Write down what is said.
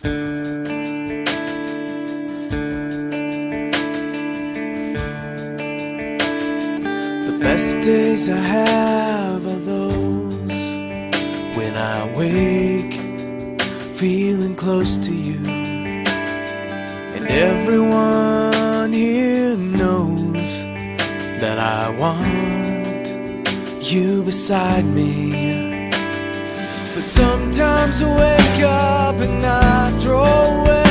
The best days I have are those when I wake feeling close to you, and everyone here knows that I want you beside me. But sometimes I wake up and I throw away